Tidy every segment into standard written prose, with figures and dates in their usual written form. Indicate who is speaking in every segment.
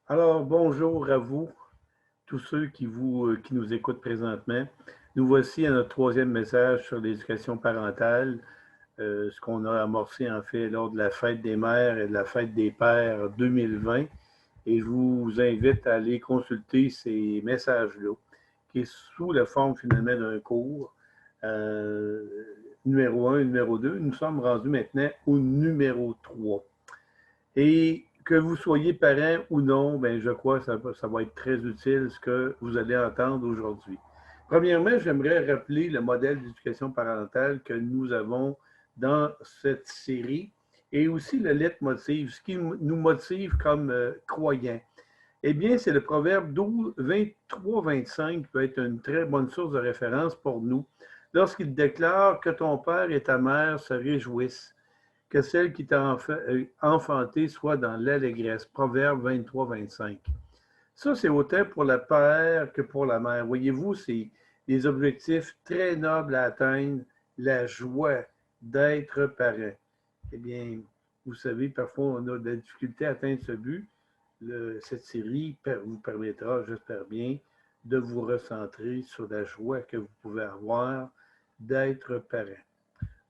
Speaker 1: Alors, bonjour à vous, tous ceux qui nous écoutent présentement. Nous voici à notre troisième message sur l'éducation parentale, ce qu'on a amorcé en fait lors de la fête des mères et de la fête des pères 2020. Et je vous invite à aller consulter ces messages-là, qui est sous la forme finalement d'un cours. Euh, Numéro 1 et numéro 2. Nous sommes rendus maintenant au numéro 3. Et que vous soyez parent ou non, ben, je crois que ça va être très utile ce que vous allez entendre aujourd'hui. Premièrement, j'aimerais rappeler le modèle d'éducation parentale que nous avons dans cette série et aussi le leitmotiv, ce qui nous motive comme croyants. Eh bien, c'est le proverbe 23-25 qui peut être une très bonne source de référence pour nous lorsqu'il déclare que ton père et ta mère se réjouissent que celle qui t'a enfanté soit dans l'allégresse. Proverbe 23-25. Ça, c'est autant pour le père que pour la mère. Voyez-vous, c'est des objectifs très nobles à atteindre, la joie d'être parent. Eh bien, vous savez, parfois, on a de la difficulté à atteindre ce but. Cette série vous permettra, j'espère bien, de vous recentrer sur la joie que vous pouvez avoir d'être parent.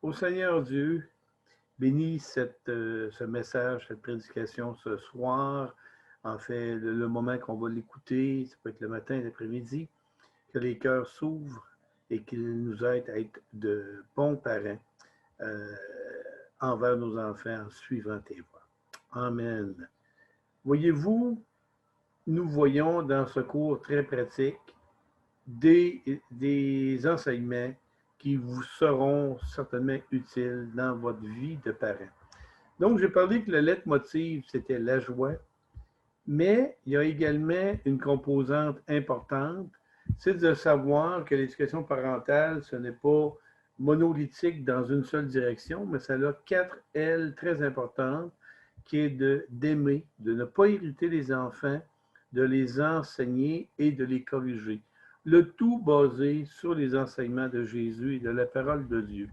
Speaker 1: Au Seigneur Dieu, bénis ce message, cette prédication ce soir. En fait, le moment qu'on va l'écouter, ça peut être le matin, l'après-midi, que les cœurs s'ouvrent et qu'il nous aide à être de bons parents euh, envers nos enfants en suivant tes voies. Amen. Voyez-vous, nous voyons dans ce cours très pratique des enseignements qui vous seront certainement utiles dans votre vie de parent. Donc, j'ai parlé que le leitmotiv, c'était la joie, mais il y a également une composante importante, c'est de savoir que l'éducation parentale, ce n'est pas monolithique dans une seule direction, mais ça a quatre L très importantes, qui est d'aimer, de ne pas irriter les enfants, de les enseigner et de les corriger. Le tout basé sur les enseignements de Jésus et de la parole de Dieu.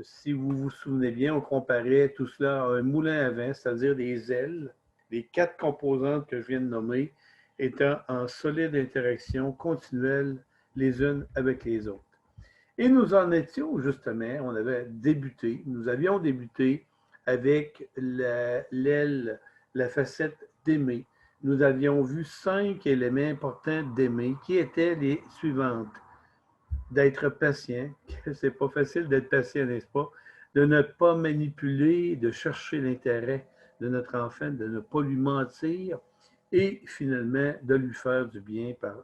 Speaker 1: Si vous vous souvenez bien, on comparait tout cela à un moulin à vent, c'est-à-dire des ailes, les quatre composantes que je viens de nommer, étant en solide interaction continuelle les unes avec les autres. Et nous en étions justement, nous avions débuté avec l'aile, la facette d'aimer. Nous avions vu 5 éléments importants d'aimer qui étaient les suivantes: d'être patient, c'est pas facile d'être patient, n'est-ce pas? De ne pas manipuler, de chercher l'intérêt de notre enfant, de ne pas lui mentir et finalement de lui faire du bien par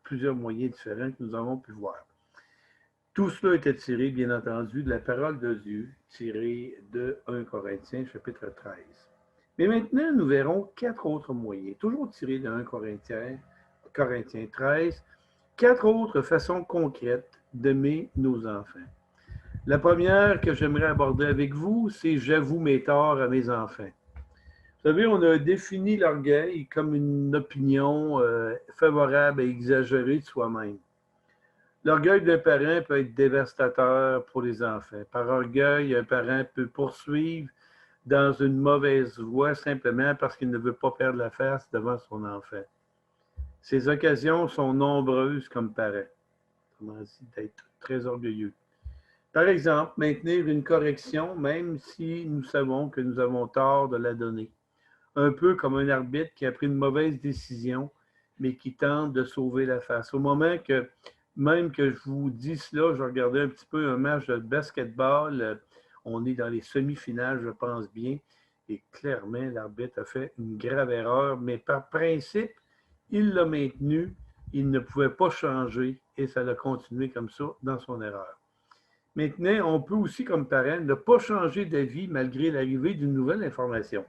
Speaker 1: plusieurs moyens différents que nous avons pu voir. Tout cela était tiré, bien entendu, de la parole de Dieu, tirée de 1 Corinthiens, chapitre 13. Mais maintenant, nous verrons quatre autres moyens, toujours tirés de 1 Corinthiens 13, quatre autres façons concrètes d'aimer nos enfants. La première que j'aimerais aborder avec vous, c'est j'avoue mes torts à mes enfants. Vous savez, on a défini l'orgueil comme une opinion favorable et exagérée de soi-même. L'orgueil d'un parent peut être dévastateur pour les enfants. Par orgueil, un parent peut poursuivre dans une mauvaise voie simplement parce qu'il ne veut pas perdre la face devant son enfant. Ces occasions sont nombreuses comme parent. Comment dit, d'être très orgueilleux. Par exemple, maintenir une correction même si nous savons que nous avons tort de la donner. Un peu comme un arbitre qui a pris une mauvaise décision, mais qui tente de sauver la face. Au moment que, même que je vous dis cela, je regardais un petit peu un match de basketball. On est dans les semi-finales, je pense bien. Et clairement, l'arbitre a fait une grave erreur, mais par principe, il l'a maintenu. Il ne pouvait pas changer et ça a continué comme ça dans son erreur. Maintenant, on peut aussi, comme parent, ne pas changer d'avis malgré l'arrivée d'une nouvelle information.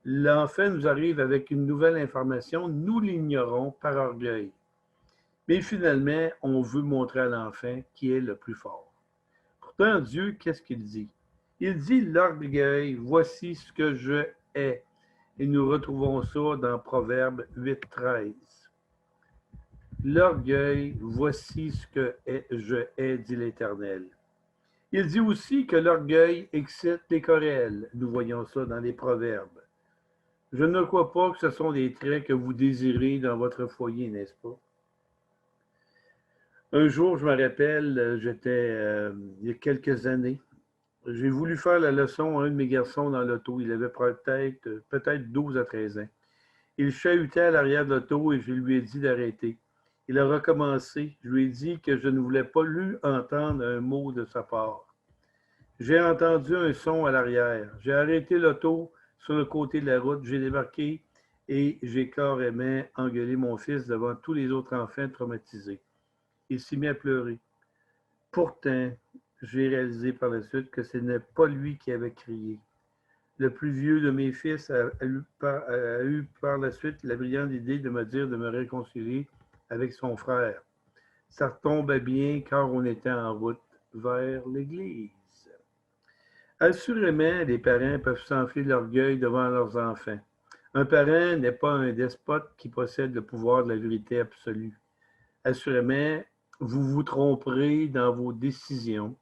Speaker 1: L'enfant nous arrive avec une nouvelle information, nous l'ignorons par orgueil. Mais finalement, on veut montrer à l'enfant qui est le plus fort. Pourtant, Dieu, qu'est-ce qu'il dit? Il dit l'orgueil, voici ce que je hais. Et nous retrouvons ça dans Proverbe 8-13. L'orgueil, voici ce que je hais, dit l'Éternel. Il dit aussi que l'orgueil excite les querelles. Nous voyons ça dans les Proverbes. Je ne crois pas que ce sont des traits que vous désirez dans votre foyer, n'est-ce pas? Un jour, je me rappelle, il y a quelques années, j'ai voulu faire la leçon à un de mes garçons dans l'auto. Il avait peut-être 12 à 13 ans. Il chahutait à l'arrière de l'auto et je lui ai dit d'arrêter. Il a recommencé. Je lui ai dit que je ne voulais pas lui entendre un mot de sa part. J'ai entendu un son à l'arrière. J'ai arrêté l'auto sur le côté de la route. J'ai débarqué et j'ai carrément engueulé mon fils devant tous les autres enfants traumatisés. Il s'est mis à pleurer. Pourtant, j'ai réalisé par la suite que ce n'est pas lui qui avait crié. Le plus vieux de mes fils a eu par la suite la brillante idée de me dire de me réconcilier avec son frère. Ça retombait bien car on était en route vers l'église. Assurément, les parents peuvent s'enfler de l'orgueil devant leurs enfants. Un parent n'est pas un despote qui possède le pouvoir de la vérité absolue. Assurément, vous vous tromperez dans vos décisions,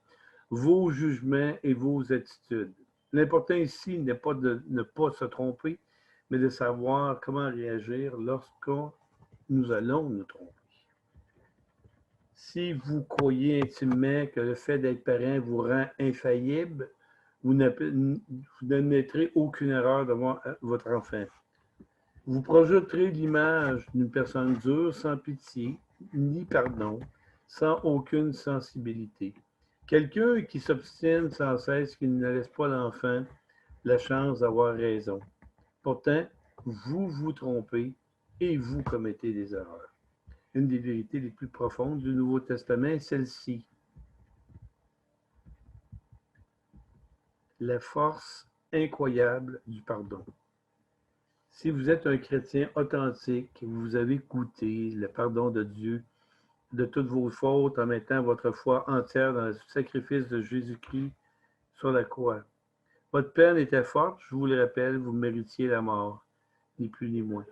Speaker 1: vos jugements et vos attitudes. L'important ici n'est pas de ne pas se tromper, mais de savoir comment réagir lorsque nous allons nous tromper. Si vous croyez intimement que le fait d'être parent vous rend infaillible, vous n'admettrez aucune erreur devant votre enfant. Vous projetterez l'image d'une personne dure, sans pitié, ni pardon, sans aucune sensibilité. Quelqu'un qui s'obstine sans cesse, qui ne laisse pas l'enfant la chance d'avoir raison. Pourtant, vous vous trompez et vous commettez des erreurs. Une des vérités les plus profondes du Nouveau Testament est celle-ci. La force incroyable du pardon. Si vous êtes un chrétien authentique, vous avez goûté le pardon de Dieu de toutes vos fautes en mettant votre foi entière dans le sacrifice de Jésus-Christ sur la croix. Votre peine était forte, je vous le rappelle, vous méritiez la mort, ni plus ni moins.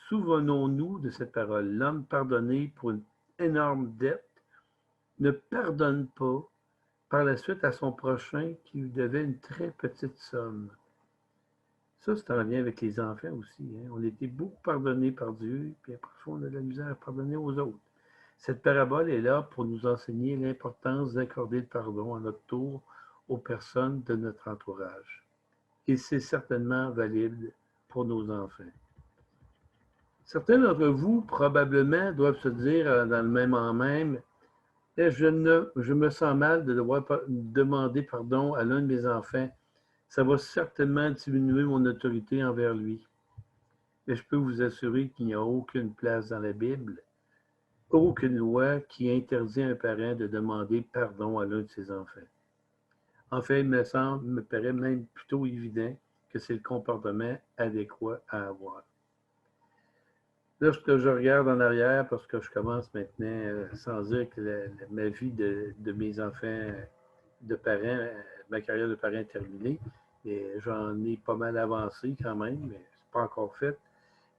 Speaker 1: Souvenons-nous de cette parole. L'homme pardonné pour une énorme dette ne pardonne pas par la suite à son prochain qui lui devait une très petite somme. Ça, c'est en lien avec les enfants aussi. Hein. On a été beaucoup pardonnés par Dieu, puis après ça, on a de la misère à pardonner aux autres. Cette parabole est là pour nous enseigner l'importance d'accorder le pardon à notre tour aux personnes de notre entourage. Et c'est certainement valide pour nos enfants. Certains d'entre vous, probablement, doivent se dire dans le même en même, je me sens mal de devoir demander pardon à l'un de mes enfants. Ça va certainement diminuer mon autorité envers lui. Mais je peux vous assurer qu'il n'y a aucune place dans la Bible, aucune loi qui interdit à un parent de demander pardon à l'un de ses enfants. En fait, il me paraît même plutôt évident que c'est le comportement adéquat à avoir. Lorsque je regarde en arrière, parce que je commence maintenant, sans dire que ma vie de mes enfants, de parents, ma carrière de parent est terminée, et j'en ai pas mal avancé quand même, mais c'est pas encore fait.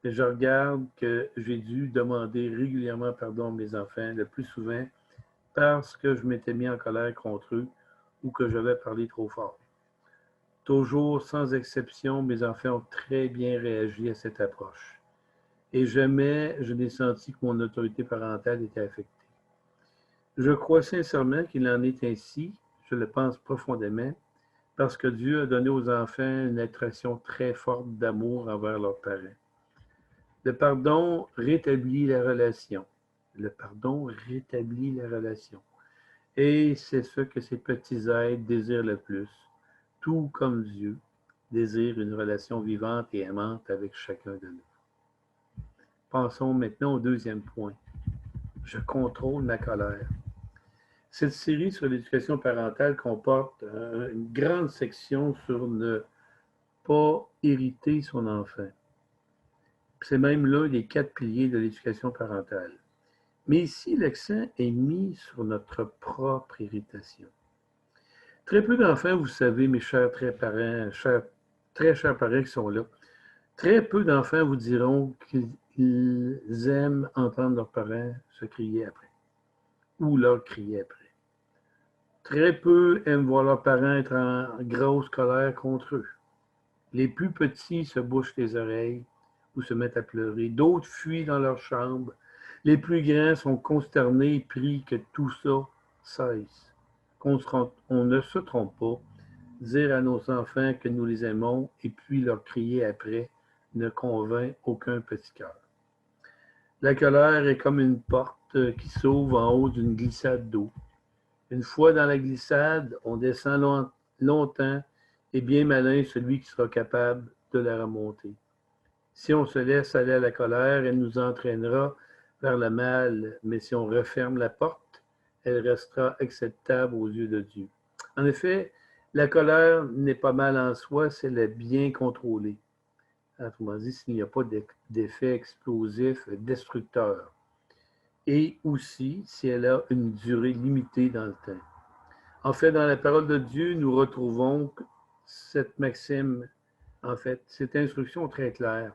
Speaker 1: Mais je regarde que j'ai dû demander régulièrement pardon à mes enfants, le plus souvent parce que je m'étais mis en colère contre eux ou que j'avais parlé trop fort. Toujours, sans exception, mes enfants ont très bien réagi à cette approche. Et jamais je n'ai senti que mon autorité parentale était affectée. Je crois sincèrement qu'il en est ainsi, je le pense profondément, parce que Dieu a donné aux enfants une attraction très forte d'amour envers leurs parents. Le pardon rétablit la relation. Le pardon rétablit la relation. Et c'est ce que ces petits êtres désirent le plus, tout comme Dieu désire une relation vivante et aimante avec chacun de nous. Passons maintenant au deuxième point. Je contrôle ma colère. Cette série sur l'éducation parentale comporte une grande section sur ne pas irriter son enfant. C'est même l'un des 4 piliers de l'éducation parentale. Mais ici, l'accent est mis sur notre propre irritation. Très peu d'enfants, vous savez, mes chers très chers parents qui sont là, très peu d'enfants vous diront qu'ils aiment entendre leurs parents se crier après ou leur crier après. Très peu aiment voir leurs parents être en grosse colère contre eux. Les plus petits se bouchent les oreilles ou se mettent à pleurer. D'autres fuient dans leur chambre. Les plus grands sont consternés et prient que tout ça cesse. On ne se trompe pas. Dire à nos enfants que nous les aimons et puis leur crier après ne convainc aucun petit cœur. La colère est comme une porte qui s'ouvre en haut d'une glissade d'eau. Une fois dans la glissade, on descend longtemps et bien malin celui qui sera capable de la remonter. Si on se laisse aller à la colère, elle nous entraînera vers le mal, mais si on referme la porte, elle restera acceptable aux yeux de Dieu. En effet, la colère n'est pas mal en soi, c'est le bien contrôlé. Autrement dit, s'il n'y a pas d'effet explosif destructeur. Et aussi, si elle a une durée limitée dans le temps. En fait, dans la parole de Dieu, nous retrouvons cette maxime, en fait, cette instruction très claire.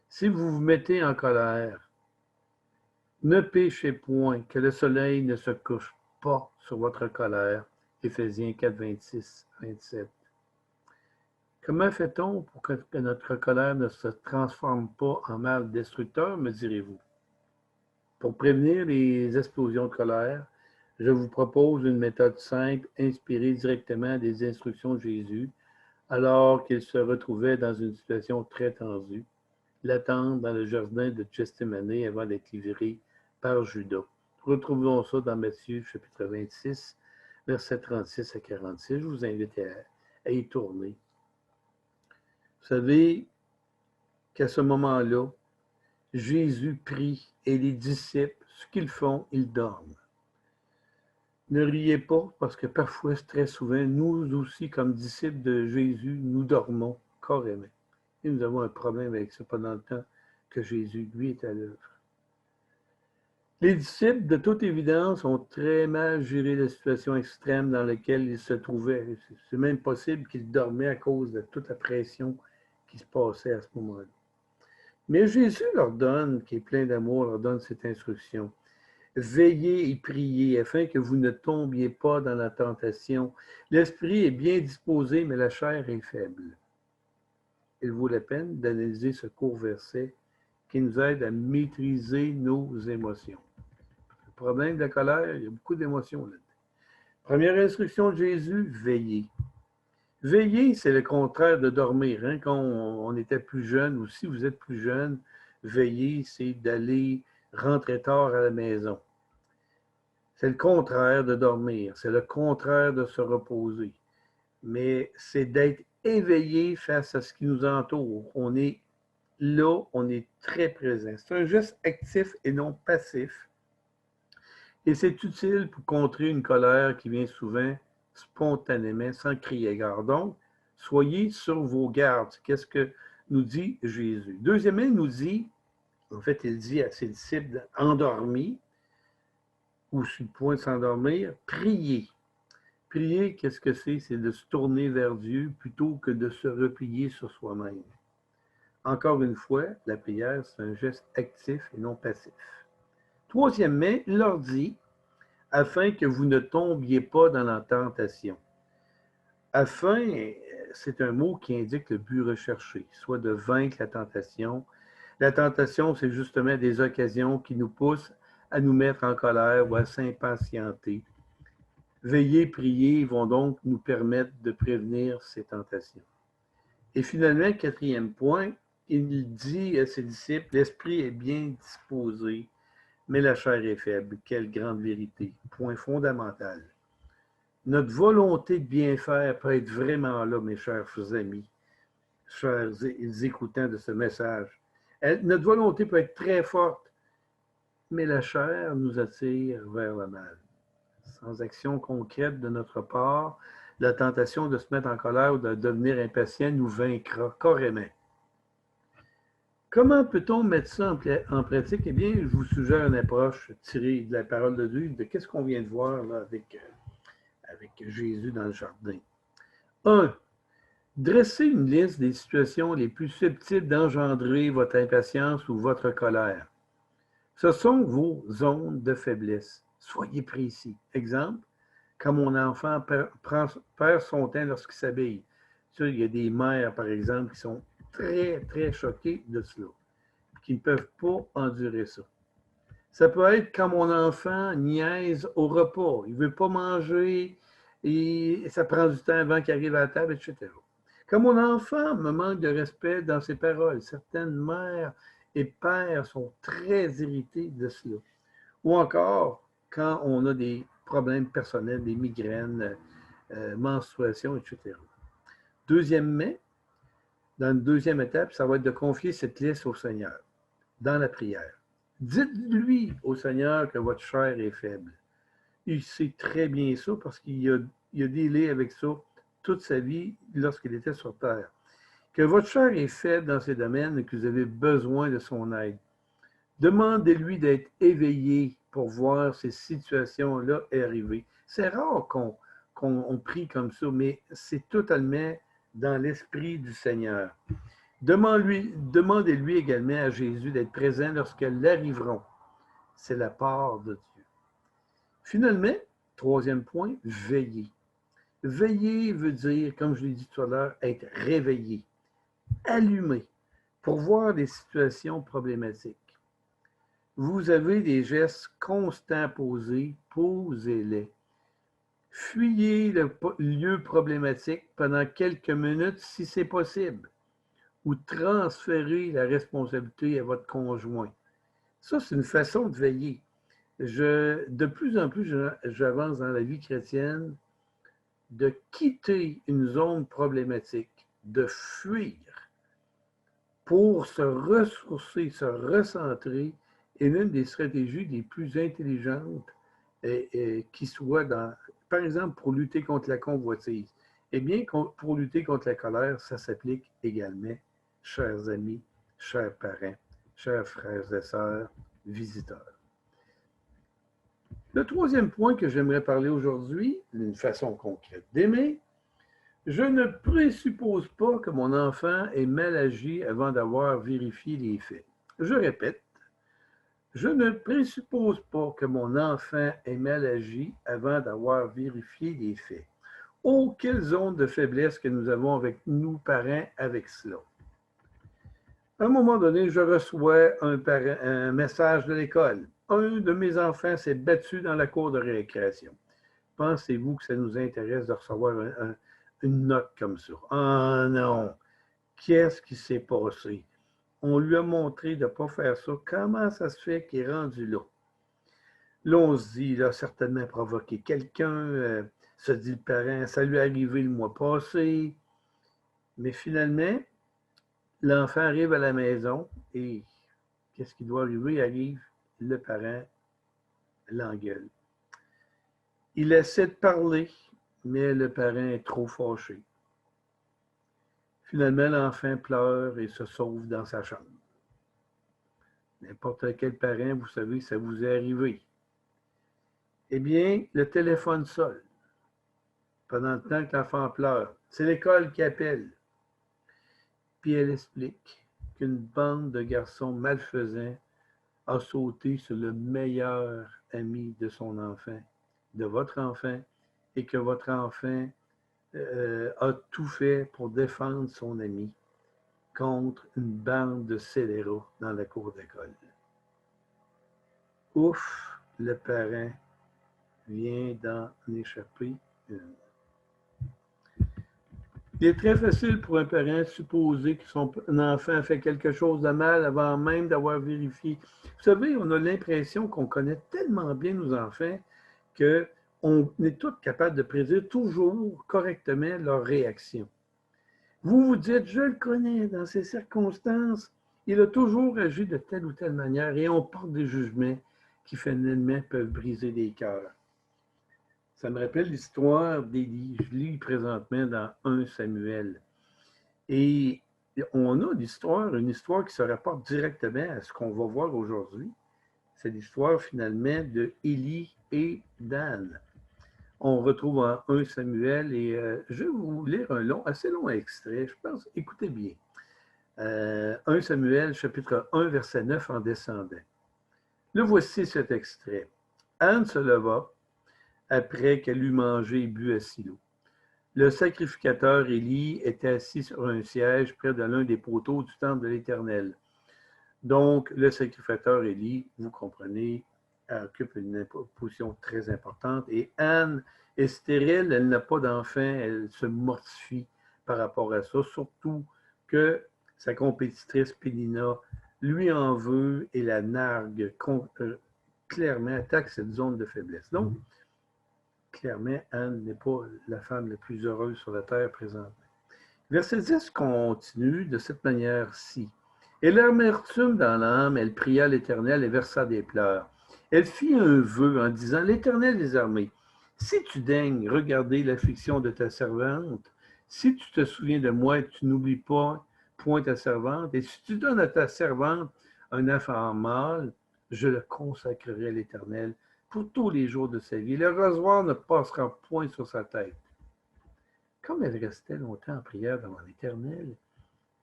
Speaker 1: Si vous vous mettez en colère, ne péchez point, que le soleil ne se couche pas sur votre colère. Éphésiens 4, 26, 27. Comment fait-on pour que notre colère ne se transforme pas en mal destructeur, me direz-vous? Pour prévenir les explosions de colère, je vous propose une méthode simple inspirée directement des instructions de Jésus alors qu'il se retrouvait dans une situation très tendue, l'attente dans le jardin de Gethsémane avant d'être livré par Judas. Retrouvons ça dans Matthieu chapitre 26, versets 36 à 46. Je vous invite à y tourner. Vous savez qu'à ce moment-là, Jésus prie et les disciples, ce qu'ils font, ils dorment. Ne riez pas parce que parfois, très souvent, nous aussi, comme disciples de Jésus, nous dormons carrément. Et nous avons un problème avec ça pendant le temps que Jésus, lui, est à l'œuvre. Les disciples, de toute évidence, ont très mal géré la situation extrême dans laquelle ils se trouvaient. C'est même possible qu'ils dormaient à cause de toute la pression qui se passait à ce moment-là. Mais Jésus leur donne, qui est plein d'amour, leur donne cette instruction. Veillez et priez afin que vous ne tombiez pas dans la tentation. L'esprit est bien disposé, mais la chair est faible. Il vaut la peine d'analyser ce court verset qui nous aide à maîtriser nos émotions. Le problème de la colère, il y a beaucoup d'émotions là-dedans. Première instruction de Jésus, veillez. Veiller, c'est le contraire de dormir. Hein? Quand on était plus jeune, ou si vous êtes plus jeune, veiller, c'est d'aller rentrer tard à la maison. C'est le contraire de dormir, c'est le contraire de se reposer. Mais c'est d'être éveillé face à ce qui nous entoure. On est là, on est très présent. C'est un geste actif et non passif. Et c'est utile pour contrer une colère qui vient souvent spontanément, sans crier gare. Donc, soyez sur vos gardes. Qu'est-ce que nous dit Jésus? Deuxièmement, il nous dit, en fait, il dit à ses disciples endormis, ou sur le point de s'endormir, priez. Prier, qu'est-ce que c'est? C'est de se tourner vers Dieu plutôt que de se replier sur soi-même. Encore une fois, la prière, c'est un geste actif et non passif. Troisièmement, il leur dit, afin que vous ne tombiez pas dans la tentation. Afin, c'est un mot qui indique le but recherché, soit de vaincre la tentation. La tentation, c'est justement des occasions qui nous poussent à nous mettre en colère ou à s'impatienter. Veiller, prier vont donc nous permettre de prévenir ces tentations. Et finalement, quatrième point, il dit à ses disciples, l'esprit est bien disposé, mais la chair est faible. Quelle grande vérité. Point fondamental. Notre volonté de bien faire peut être vraiment là, mes chers amis, chers écoutants de ce message. Notre volonté peut être très forte, mais la chair nous attire vers le mal. Sans action concrète de notre part, la tentation de se mettre en colère ou de devenir impatient nous vaincra carrément. Comment peut-on mettre ça en pratique? Eh bien, je vous suggère une approche tirée de la parole de Dieu, de qu'est-ce qu'on vient de voir là, avec Jésus dans le jardin. 1. Dressez une liste des situations les plus susceptibles d'engendrer votre impatience ou votre colère. Ce sont vos zones de faiblesse. Soyez précis. Exemple, quand mon enfant perd son temps lorsqu'il s'habille. Il y a des mères, par exemple, qui sont très, très choquées de cela, qui ne peuvent pas endurer ça. Ça peut être quand mon enfant niaise au repas, il ne veut pas manger et ça prend du temps avant qu'il arrive à la table, etc. Quand mon enfant me manque de respect dans ses paroles, certaines mères et pères sont très irrités de cela. Ou encore, quand on a des problèmes personnels, des migraines, menstruation, etc. Deuxièmement, dans une deuxième étape, ça va être de confier cette liste au Seigneur, dans la prière. Dites-lui au Seigneur que votre chair est faible. Il sait très bien ça parce qu'il a délai avec ça toute sa vie lorsqu'il était sur terre. Que votre chair est faible dans ces domaines et que vous avez besoin de son aide. Demandez-lui d'être éveillé pour voir ces situations-là arriver. C'est rare qu'on prie comme ça, mais c'est totalement dans l'esprit du Seigneur. Demandez-lui également à Jésus d'être présent lorsqu'elles arriveront. C'est la part de Dieu. Finalement, troisième point, veiller. Veiller veut dire, comme je l'ai dit tout à l'heure, être réveillé, allumé, pour voir des situations problématiques. Vous avez des gestes constants à poser, posez-les. Fuyez le lieu problématique pendant quelques minutes si c'est possible, ou transférez la responsabilité à votre conjoint. Ça, c'est une façon de veiller. De plus en plus, j'avance dans la vie chrétienne, de quitter une zone problématique, de fuir pour se ressourcer, se recentrer, est l'une des stratégies les plus intelligentes qui soit dans, par exemple, pour lutter contre la convoitise. Eh bien, pour lutter contre la colère, ça s'applique également, chers amis, chers parents, chers frères et sœurs, visiteurs. Le troisième point que j'aimerais parler aujourd'hui, d'une façon concrète d'aimer, je ne présuppose pas que mon enfant ait mal agi avant d'avoir vérifié les faits. Je répète, je ne présuppose pas que mon enfant ait mal agi avant d'avoir vérifié les faits. Oh, quelle zone de faiblesse que nous avons avec nous, parents, avec cela. À un moment donné, je reçois un message de l'école. Un de mes enfants s'est battu dans la cour de récréation. Pensez-vous que ça nous intéresse de recevoir une note comme ça? Ah non! Qu'est-ce qui s'est passé? On lui a montré de ne pas faire ça. Comment ça se fait qu'il est rendu là? Là, on se dit, il a certainement provoqué quelqu'un, se dit le parent, ça lui est arrivé le mois passé. Mais finalement, l'enfant arrive à la maison et qu'est-ce qui doit arriver? Il arrive, le parent l'engueule. Il essaie de parler, mais le parent est trop fâché. Finalement, l'enfant pleure et se sauve dans sa chambre. N'importe quel parent, vous savez, ça vous est arrivé. Eh bien, le téléphone sonne pendant le temps que l'enfant pleure. C'est l'école qui appelle. Puis elle explique qu'une bande de garçons malfaisants a sauté sur le meilleur ami de son enfant, de votre enfant, et que votre enfant a tout fait pour défendre son ami contre une bande de scélérats dans la cour d'école. Ouf, le parent vient d'en échapper une. Il est très facile pour un parent de supposer que son enfant a fait quelque chose de mal avant même d'avoir vérifié. Vous savez, on a l'impression qu'on connaît tellement bien nos enfants qu'on est tous capables de prédire toujours correctement leur réaction. Vous vous dites, je le connais dans ces circonstances, il a toujours agi de telle ou telle manière et on porte des jugements qui finalement peuvent briser des cœurs. Ça me rappelle l'histoire d'Élie. Je lis présentement dans 1 Samuel. Et on a une histoire qui se rapporte directement à ce qu'on va voir aujourd'hui. C'est l'histoire finalement de Élie et d'Anne. On retrouve en 1 Samuel et je vais vous lire un assez long extrait, je pense, écoutez bien. 1 Samuel, chapitre 1, verset 9 en descendant. Le voici cet extrait. Anne se leva après qu'elle eut mangé et bu à Silo. Le sacrificateur Élie était assis sur un siège près de l'un des poteaux du temple de l'Éternel. Donc, le sacrificateur Élie, vous comprenez, occupe une position très importante. Et Anne est stérile, elle n'a pas d'enfant, elle se mortifie par rapport à ça, surtout que sa compétitrice Pélina lui en veut et la nargue clairement, attaque cette zone de faiblesse. Donc, clairement, Anne n'est pas la femme la plus heureuse sur la terre présentement. Verset 10 continue de cette manière-ci. Et l'amertume dans l'âme, elle pria l'Éternel et versa des pleurs. Elle fit un vœu en disant, l'Éternel des armées, si tu daignes regarder l'affliction de ta servante, si tu te souviens de moi et tu n'oublies pas point ta servante, et si tu donnes à ta servante un enfant mâle, je le consacrerai à l'Éternel pour tous les jours de sa vie. Le rasoir ne passera point sur sa tête. Comme elle restait longtemps en prière devant l'Éternel,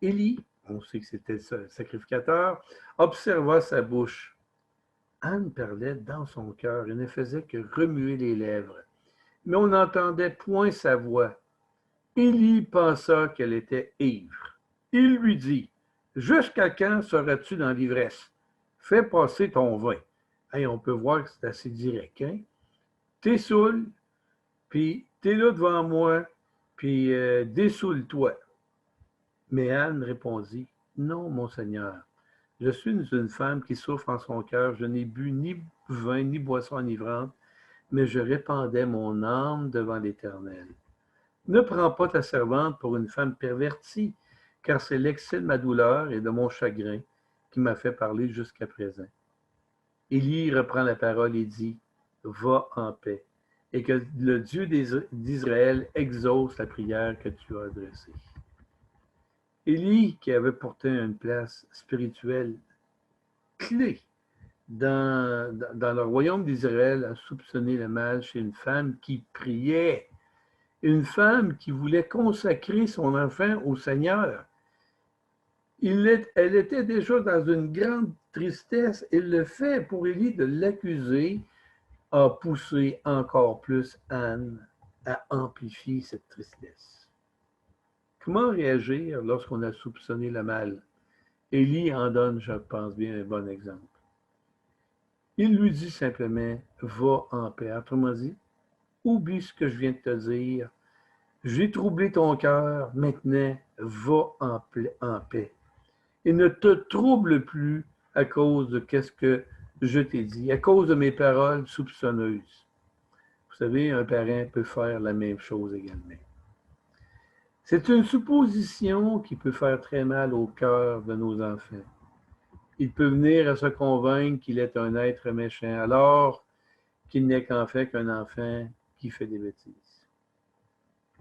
Speaker 1: Élie, on sait que c'était le sacrificateur, observa sa bouche. Anne parlait dans son cœur et ne faisait que remuer les lèvres, mais on n'entendait point sa voix. Élie pensa qu'elle était ivre. Il lui dit, « Jusqu'à quand seras-tu dans l'ivresse? Fais passer ton vin. » Hey, on peut voir que c'est assez direct. Hein? T'es saoul, puis t'es là devant moi, puis dessoule-toi. Mais Anne répondit, non, mon Seigneur, je suis une femme qui souffre en son cœur, je n'ai bu ni vin ni boisson enivrante, mais je répandais mon âme devant l'Éternel. Ne prends pas ta servante pour une femme pervertie, car c'est l'excès de ma douleur et de mon chagrin qui m'a fait parler jusqu'à présent. Élie reprend la parole et dit, va en paix, et que le Dieu d'Israël exauce la prière que tu as adressée. Élie, qui avait pourtant une place spirituelle clé dans le royaume d'Israël, a soupçonné le mal chez une femme qui priait, une femme qui voulait consacrer son enfant au Seigneur. Elle était déjà dans une grande tristesse et le fait pour Élie de l'accuser a poussé encore plus Anne à amplifier cette tristesse. Comment réagir lorsqu'on a soupçonné le mal? Élie en donne, je pense bien, un bon exemple. Il lui dit simplement, va en paix. Autrement dit, oublie ce que je viens de te dire. J'ai troublé ton cœur, maintenant, va en paix. Et ne te trouble plus à cause de ce que je t'ai dit, à cause de mes paroles soupçonneuses. Vous savez, un parent peut faire la même chose également. C'est une supposition qui peut faire très mal au cœur de nos enfants. Il peut venir à se convaincre qu'il est un être méchant, alors qu'il n'est qu'en fait qu'un enfant qui fait des bêtises.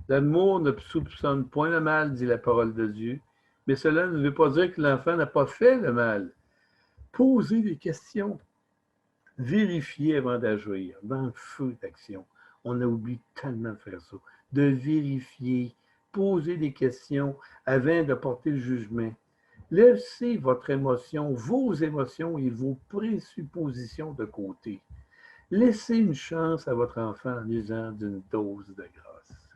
Speaker 1: L'amour ne soupçonne point le mal, dit la parole de Dieu, mais cela ne veut pas dire que l'enfant n'a pas fait le mal. Posez des questions. Vérifier avant d'agir, dans le feu d'action. On a oublié tellement de faire ça. De vérifier, poser des questions avant de porter le jugement. Laissez votre émotion, vos émotions et vos présuppositions de côté. Laissez une chance à votre enfant en usant d'une dose de grâce.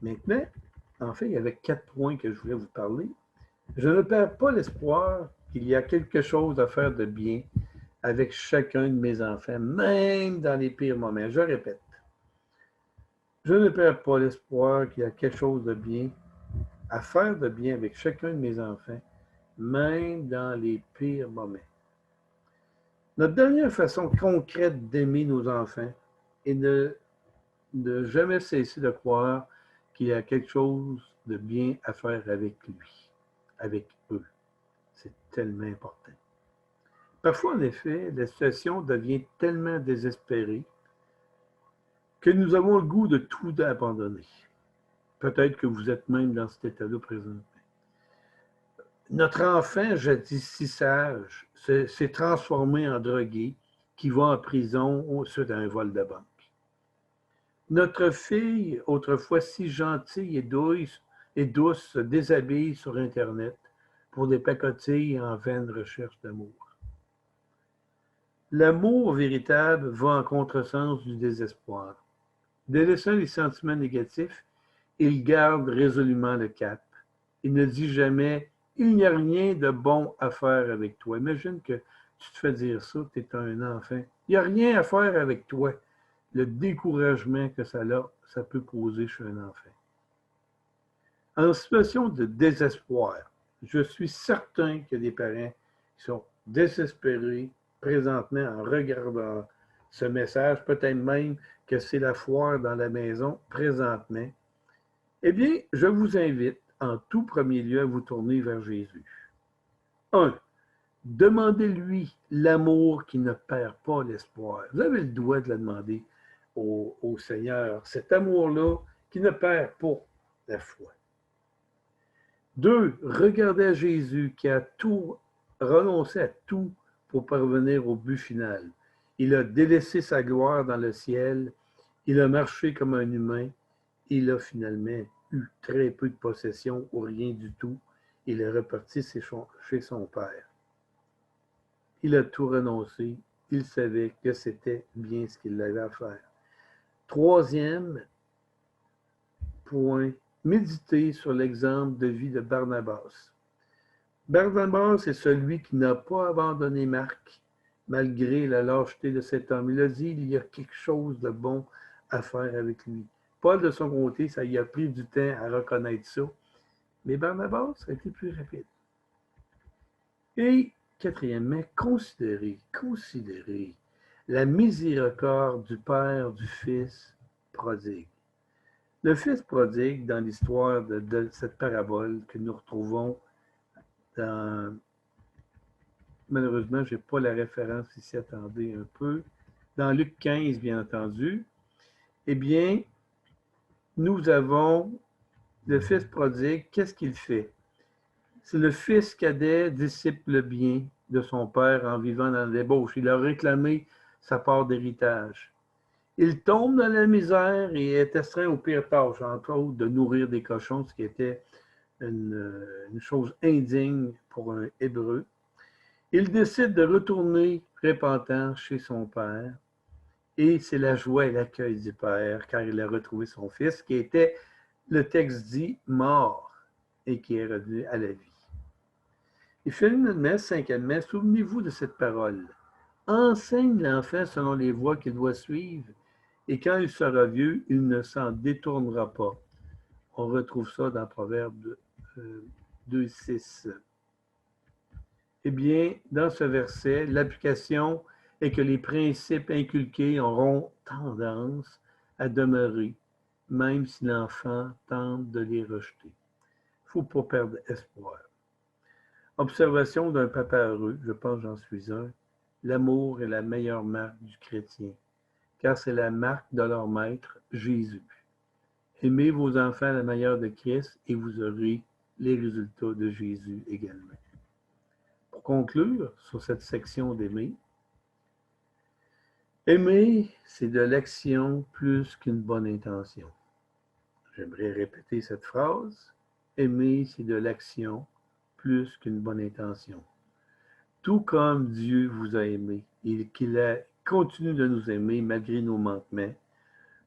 Speaker 1: Maintenant, en fait, il y avait 4 points que je voulais vous parler. Je ne perds pas l'espoir qu'il y a quelque chose à faire de bien avec chacun de mes enfants, même dans les pires moments. Je répète, je ne perds pas l'espoir qu'il y a quelque chose de bien à faire de bien avec chacun de mes enfants, même dans les pires moments. Notre dernière façon concrète d'aimer nos enfants est de jamais cesser de croire qu'il y a quelque chose de bien à faire avec lui, avec eux. C'est tellement important. Parfois, en effet, la situation devient tellement désespérée que nous avons le goût de tout abandonner. Peut-être que vous êtes même dans cet état-là présentement. Notre enfant, jadis si sage, s'est transformé en drogué qui va en prison suite à un vol de banque. Notre fille, autrefois si gentille et douce, se déshabille sur Internet pour des pacotilles en vaine recherche d'amour. L'amour véritable va en contresens du désespoir. Délaissant les sentiments négatifs, il garde résolument le cap. Il ne dit jamais « il n'y a rien de bon à faire avec toi ». Imagine que tu te fais dire ça, tu es un enfant. Il n'y a rien à faire avec toi. Le découragement que ça peut poser chez un enfant. En situation de désespoir, je suis certain qu'il y a des parents qui sont désespérés présentement en regardant ce message, peut-être même que c'est la foire dans la maison présentement. Eh bien, je vous invite en tout premier lieu à vous tourner vers Jésus. 1. Demandez-lui l'amour qui ne perd pas l'espoir. Vous avez le droit de le demander au Seigneur, cet amour-là qui ne perd pas la foi. 2. Regardez à Jésus qui a tout renoncé à tout pour parvenir au but final. Il a délaissé sa gloire dans le ciel, il a marché comme un humain, il a finalement eu très peu de possessions ou rien du tout. Il est reparti chez son Père. Il a tout renoncé, il savait que c'était bien ce qu'il avait à faire. 3e point, méditez sur l'exemple de vie de Barnabas. Barnabas est celui qui n'a pas abandonné Marc, malgré la lâcheté de cet homme. Il a dit, il y a quelque chose de bon à faire avec lui. Paul, de son côté, ça y a pris du temps à reconnaître ça. Mais Barnabas a été plus rapide. Et quatrièmement, considérez la miséricorde du Père du Fils prodigue. Le Fils prodigue, dans l'histoire de cette parabole que nous retrouvons dans... Malheureusement, je n'ai pas la référence ici, attendez un peu. Dans Luc 15, bien entendu. Eh bien, nous avons le Fils prodigue. Qu'est-ce qu'il fait? C'est le fils cadet disciple le bien de son père en vivant dans la débauche. Il a réclamé sa part d'héritage. Il tombe dans la misère et est astreint aux pires tâches, entre autres de nourrir des cochons, ce qui était une chose indigne pour un Hébreu. Il décide de retourner repentant chez son père et c'est la joie et l'accueil du père car il a retrouvé son fils qui était, le texte dit, mort et qui est revenu à la vie. Et finalement, 5e, souvenez-vous de cette parole. Enseigne l'enfant selon les voies qu'il doit suivre, et quand il sera vieux, il ne s'en détournera pas. On retrouve ça dans Proverbe 2,6. Eh bien, dans ce verset, l'application est que les principes inculqués auront tendance à demeurer, même si l'enfant tente de les rejeter. Il ne faut pas perdre espoir. Observation d'un papa heureux, je pense que j'en suis un. L'amour est la meilleure marque du chrétien, car c'est la marque de leur maître, Jésus. Aimez vos enfants à la manière de Christ et vous aurez les résultats de Jésus également. Pour conclure sur cette section d'aimer, aimer, c'est de l'action plus qu'une bonne intention. J'aimerais répéter cette phrase. Aimer, c'est de l'action plus qu'une bonne intention. Tout comme Dieu vous a aimé et qu'il continue de nous aimer malgré nos manquements,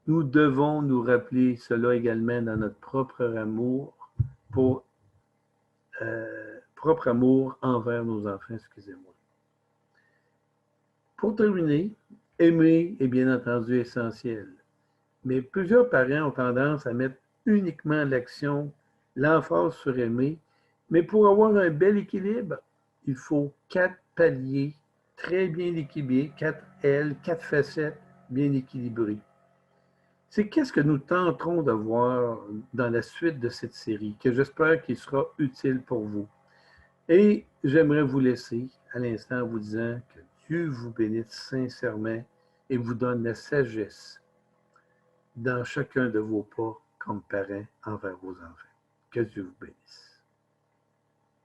Speaker 1: nous devons nous rappeler cela également dans notre propre amour envers nos enfants, excusez-moi. Pour terminer, aimer est bien entendu essentiel, mais plusieurs parents ont tendance à mettre uniquement l'emphase sur aimer, mais pour avoir un bel équilibre, il faut 4 paliers très bien équilibrés, 4 ailes, 4 facettes bien équilibrées. C'est qu'est-ce que nous tenterons de voir dans la suite de cette série, que j'espère qu'il sera utile pour vous. Et j'aimerais vous laisser à l'instant en vous disant que Dieu vous bénisse sincèrement et vous donne la sagesse dans chacun de vos pas comme parents envers vos enfants. Que Dieu vous bénisse.